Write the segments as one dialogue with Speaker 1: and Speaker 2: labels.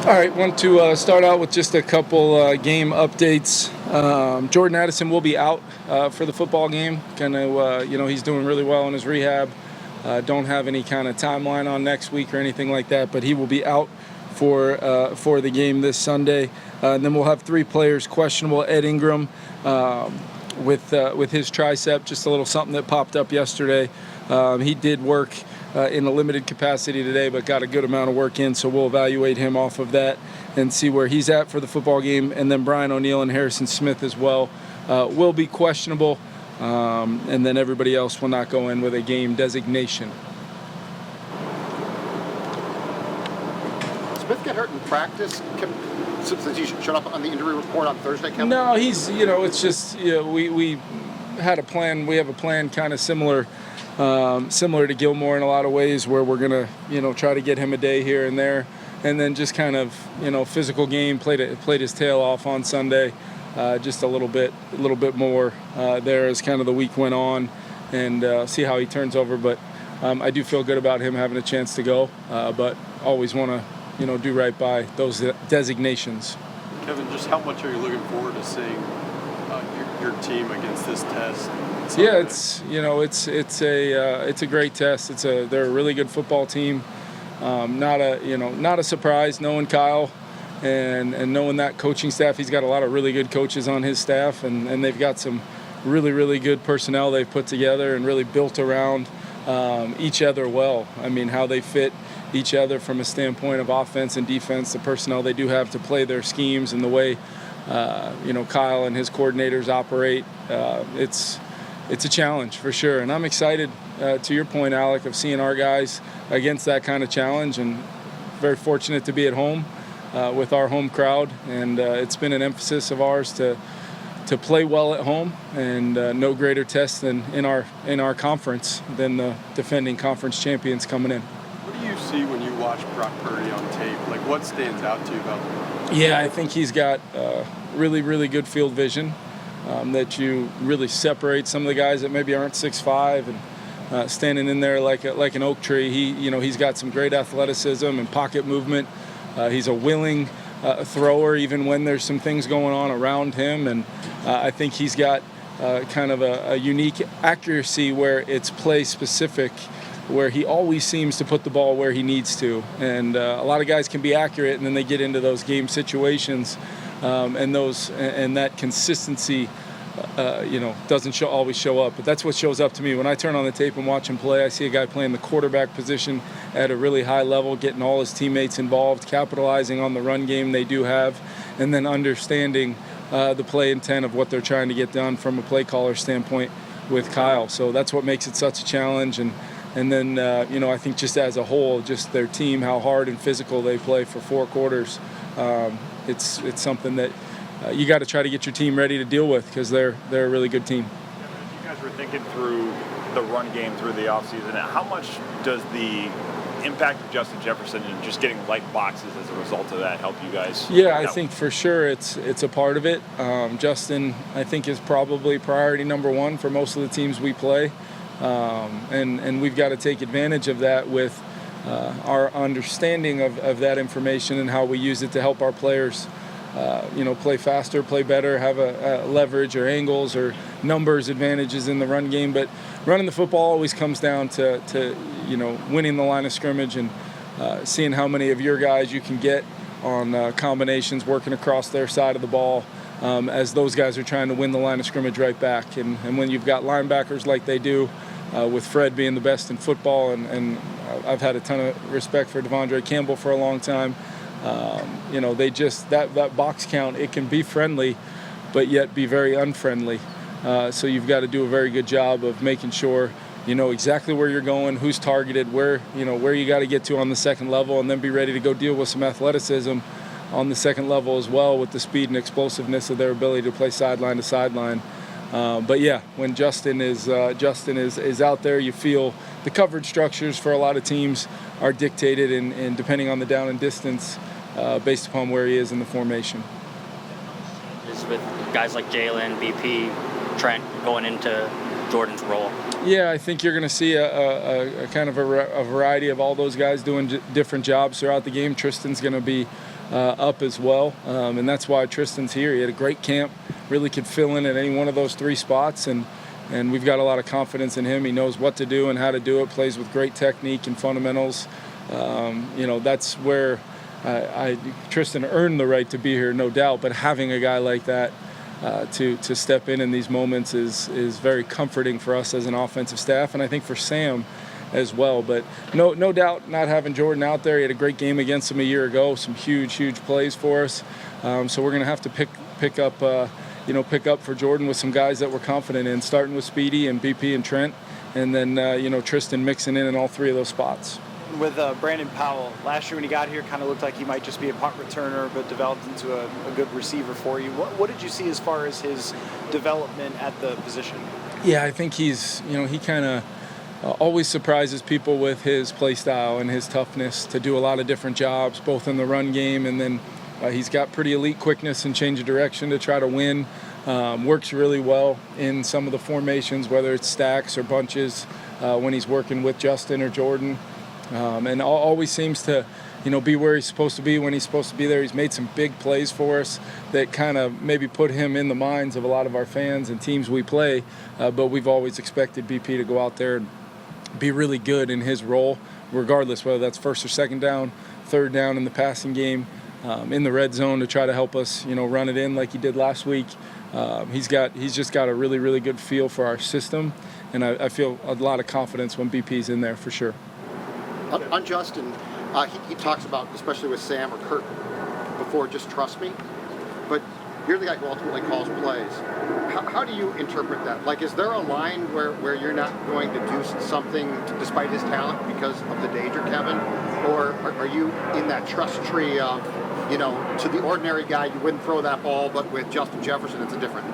Speaker 1: All right, want to start out with just a couple game updates. Jordan Addison will be out for the football game. He's doing really well in his rehab. Don't have any kind of timeline on next week or anything like that, but he will be out for the game this Sunday. And then we'll have 3 players questionable. Ed Ingram with his tricep, just a little something that popped up yesterday. He did work in a limited capacity today, but got a good amount of work in, so we'll evaluate him off of that and see where he's at for the football game. And then Brian O'Neill and Harrison Smith as well will be questionable, and then everybody else will not go in with a game designation.
Speaker 2: Smith get hurt in practice since he showed up on the injury report on Thursday, Kevin?
Speaker 1: No, it's just, we had a plan. We have a plan kind of similar to Gilmore in a lot of ways, where we're going to, try to get him a day here and there, and then just kind of, physical game, played his tail off on Sunday, just a little bit more there as kind of the week went on, and see how he turns over. But I do feel good about him having a chance to go, but always want to, do right by those designations.
Speaker 3: Kevin, just how much are you looking forward to seeing your team against this test?
Speaker 1: Yeah, it's a great test. They're a really good football team. Not a surprise knowing Kyle and knowing that coaching staff. He's got a lot of really good coaches on his staff, and they've got some really, really good personnel they've put together and really built around each other well. I mean, how they fit each other from a standpoint of offense and defense, the personnel they do have to play their schemes, and the way Kyle and his coordinators operate. It's a challenge for sure, and I'm excited, to your point, Alec, of seeing our guys against that kind of challenge, and very fortunate to be at home with our home crowd, and it's been an emphasis of ours to play well at home, and no greater test than in our conference than the defending conference champions coming in.
Speaker 3: What do you see when you watch Brock Purdy on tape? Like, what stands out to you about him?
Speaker 1: Yeah, I think he's got really, really good field vision. That you really separate some of the guys that maybe aren't 6'5" and standing in there like an oak tree. He's got some great athleticism and pocket movement. He's a willing thrower even when there's some things going on around him, and I think he's got kind of a unique accuracy where it's play specific, where he always seems to put the ball where he needs to. And a lot of guys can be accurate, and then they get into those game situations. And that consistency, doesn't always show up. But that's what shows up to me. When I turn on the tape and watch him play, I see a guy playing the quarterback position at a really high level, getting all his teammates involved, capitalizing on the run game they do have, and then understanding the play intent of what they're trying to get done from a play caller standpoint with Kyle. So that's what makes it such a challenge. And then, I think just as a whole, just their team, how hard and physical they play for 4 quarters. It's something that you got to try to get your team ready to deal with, because they're a really good team.
Speaker 4: You guys were thinking through the run game through the offseason. How much does the impact of Justin Jefferson and just getting light boxes as a result of that help you guys?
Speaker 1: Yeah, I think for sure it's a part of it. Justin, I think, is probably priority number 1 for most of the teams we play, and we've got to take advantage of that with our understanding of that information and how we use it to help our players, play faster, play better, have a leverage or angles or numbers advantages in the run game. But running the football always comes down to winning the line of scrimmage and seeing how many of your guys you can get on combinations working across their side of the ball, as those guys are trying to win the line of scrimmage right back. And when you've got linebackers like they do, with Fred being the best in football, and I've had a ton of respect for Devondre Campbell for a long time. They just that box count, it can be friendly, but yet be very unfriendly. So you've got to do a very good job of making sure you know exactly where you're going, who's targeted, where you got to get to on the second level, and then be ready to go deal with some athleticism on the second level as well, with the speed and explosiveness of their ability to play sideline to sideline. But yeah, when Justin is out there, you feel the coverage structures for a lot of teams are dictated and depending on the down and distance based upon where he is in the formation.
Speaker 5: Is with guys like Jalen, BP, Trent going into Jordan's role?
Speaker 1: Yeah, I think you're going to see a kind of a variety of all those guys doing different jobs throughout the game. Tristan's going to be up as well, and that's why Tristan's here. He had a great camp, really could fill in at any one of those three spots, and we've got a lot of confidence in him. He knows what to do and how to do it, plays with great technique and fundamentals. That's where Tristan earned the right to be here, no doubt, but having a guy like that to step in these moments is very comforting for us as an offensive staff, and I think for Sam as well. But no doubt, not having Jordan out there, he had a great game against him a year ago, some huge plays for us. So we're going to have to pick up for Jordan with some guys that we're confident in, starting with Speedy and BP and Trent, and then Tristan mixing in all three of those spots.
Speaker 6: With Brandon Powell, last year when he got here, kind of looked like he might just be a punt returner, but developed into a good receiver for you. What did you see as far as his development at the position?
Speaker 1: Yeah, I think he's, he kind of always surprises people with his play style and his toughness to do a lot of different jobs, both in the run game, and then he's got pretty elite quickness and change of direction to try to win. Works really well in some of the formations, whether it's stacks or bunches, when he's working with Justin or Jordan. And always seems to, be where he's supposed to be when he's supposed to be there. He's made some big plays for us that kind of maybe put him in the minds of a lot of our fans and teams we play. But we've always expected BP to go out there and be really good in his role, regardless whether that's first or second down, third down in the passing game, in the red zone to try to help us, run it in like he did last week. He's just got a really good feel for our system, and I feel a lot of confidence when BP's in there for sure.
Speaker 2: On Justin, he talks about, especially with Sam or Kurt before, just trust me. But you're the guy who ultimately calls plays. How do you interpret that? Like, is there a line where you're not going to do something despite his talent because of the danger, Kevin? Or are you in that trust tree of, to the ordinary guy, you wouldn't throw that ball, but with Justin Jefferson, it's a different.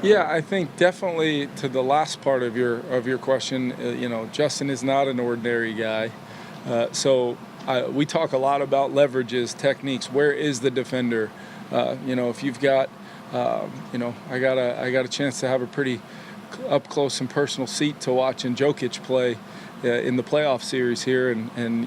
Speaker 1: Yeah, I think definitely to the last part of your question, Justin is not an ordinary guy. So we talk a lot about leverages, techniques. Where is the defender? If you've got, I got a chance to have a pretty up close and personal seat to watching Jokic play in the playoff series here, and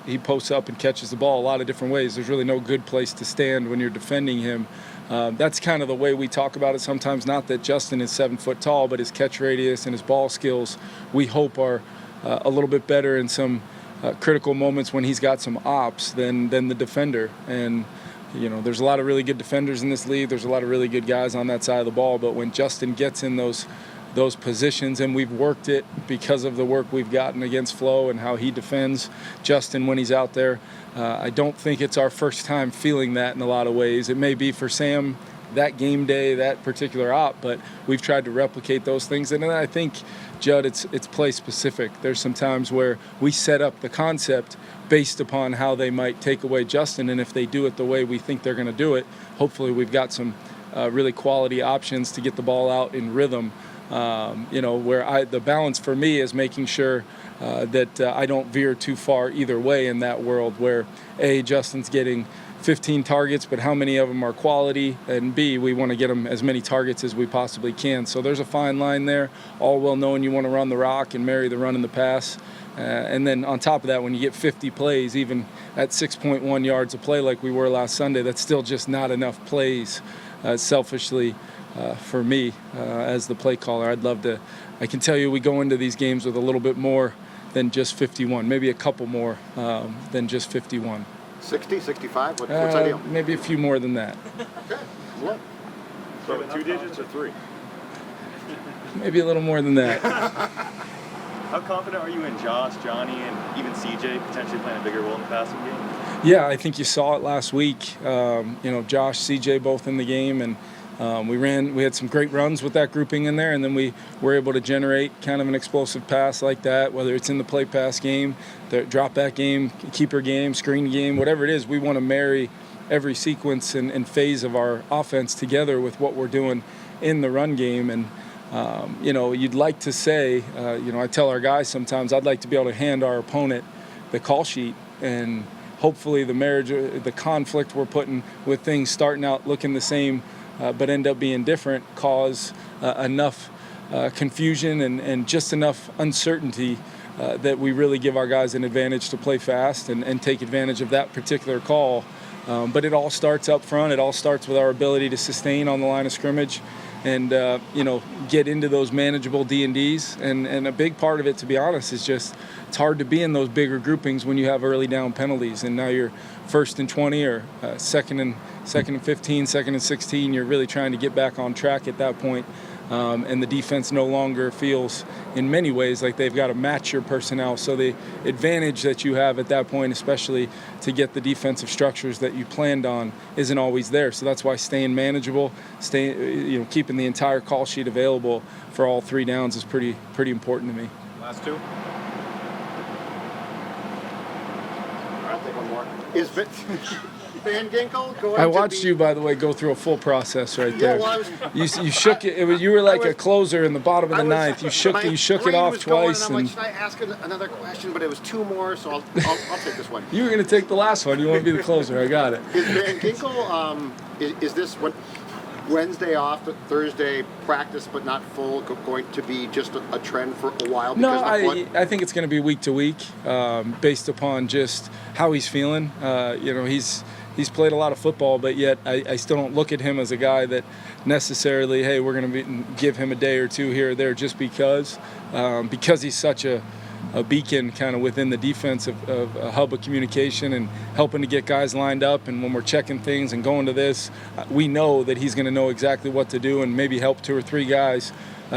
Speaker 1: he posts up and catches the ball a lot of different ways. There's really no good place to stand when you're defending him. That's kind of the way we talk about it sometimes. Not that Justin is 7 foot tall, but his catch radius and his ball skills, we hope, are a little bit better in some critical moments when he's got some ops than the defender. And there's a lot of really good defenders in this league. There's a lot of really good guys on that side of the ball. But when Justin gets in those positions, and we've worked it because of the work we've gotten against Flo and how he defends Justin when he's out there, I don't think it's our first time feeling that in a lot of ways. It may be for Sam that game day, that particular op, but we've tried to replicate those things. And then I think, Judd, it's play specific. There's some times where we set up the concept based upon how they might take away Justin, and if they do it the way we think they're going to do it, hopefully we've got some really quality options to get the ball out in rhythm. Where the balance for me is making sure that I don't veer too far either way in that world where A, Justin's getting 15 targets, but how many of them are quality, and B, we want to get them as many targets as we possibly can. So there's a fine line there, all well knowing you want to run the rock and marry the run and the pass. And then on top of that, when you get 50 plays, even at 6.1 yards a play like we were last Sunday, that's still just not enough plays, selfishly, for me as the play caller. I can tell you we go into these games with a little bit more than just 51, maybe a couple more than just 51.
Speaker 2: 60, 65? What's ideal?
Speaker 1: Maybe a few more than that.
Speaker 2: Okay. Yeah.
Speaker 4: So 2 digits or 3?
Speaker 1: Maybe a little more than that.
Speaker 7: How confident are you in Josh, Johnny, and even CJ potentially playing a bigger role in the passing game?
Speaker 1: Yeah, I think you saw it last week. Josh, CJ both in the game, and we had some great runs with that grouping in there, and then we were able to generate kind of an explosive pass like that, whether it's in the play pass game, the drop back game, keeper game, screen game, whatever it is. We want to marry every sequence and phase of our offense together with what we're doing in the run game. And you'd like to say, I tell our guys sometimes I'd like to be able to hand our opponent the call sheet, and hopefully the conflict we're putting with things starting out looking the same but end up being different cause enough confusion and just enough uncertainty that we really give our guys an advantage to play fast and take advantage of that particular call. But it all starts up front. It all starts with our ability to sustain on the line of scrimmage and, get into those manageable D&Ds. And a big part of it, to be honest, is just it's hard to be in those bigger groupings when you have early down penalties. And now you're 1st and 20 or second and 15, 2nd and 16. You're really trying to get back on track at that point. And the defense no longer feels, in many ways, like they've got to match your personnel. So the advantage that you have at that point, especially to get the defensive structures that you planned on, isn't always there. So that's why staying manageable, keeping the entire call sheet available for all 3 downs is pretty important to me.
Speaker 4: Last 2.
Speaker 2: I'll take one more. Is Van Ginkel going
Speaker 1: I
Speaker 2: to
Speaker 1: watched
Speaker 2: be...
Speaker 1: you, by the way, go through a full process right there.
Speaker 2: well,
Speaker 1: You shook it. You were like a closer in the bottom of the ninth. You shook it off twice.
Speaker 2: And I'm like, should I ask another question? But it was 2 more, so I'll take this one.
Speaker 1: You were going to take the last one. You want to be the closer. I got it.
Speaker 2: Is Van Ginkel, is this Wednesday off, Thursday practice, but not full, going to be just a trend for a while?
Speaker 1: No, I think it's going to be week to week, based upon just how he's feeling. He's played a lot of football, but yet I still don't look at him as a guy that necessarily, hey, we're going to give him a day or 2 here or there just because he's such a beacon kind of within the defense of a hub of communication and helping to get guys lined up. And when we're checking things and going to this, we know that he's going to know exactly what to do and maybe help 2 or 3 guys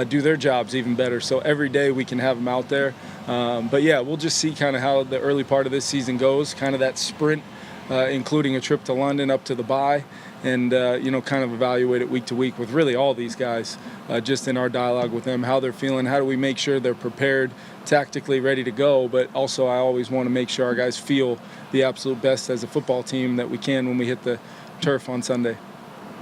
Speaker 1: do their jobs even better. So every day we can have him out there. But yeah, we'll just see kind of how the early part of this season goes, kind of that sprint, including a trip to London up to the bye, and kind of evaluate it week to week with really all these guys, just in our dialogue with them, how they're feeling, how do we make sure they're prepared, tactically ready to go, but also I always want to make sure our guys feel the absolute best as a football team that we can when we hit the turf on Sunday.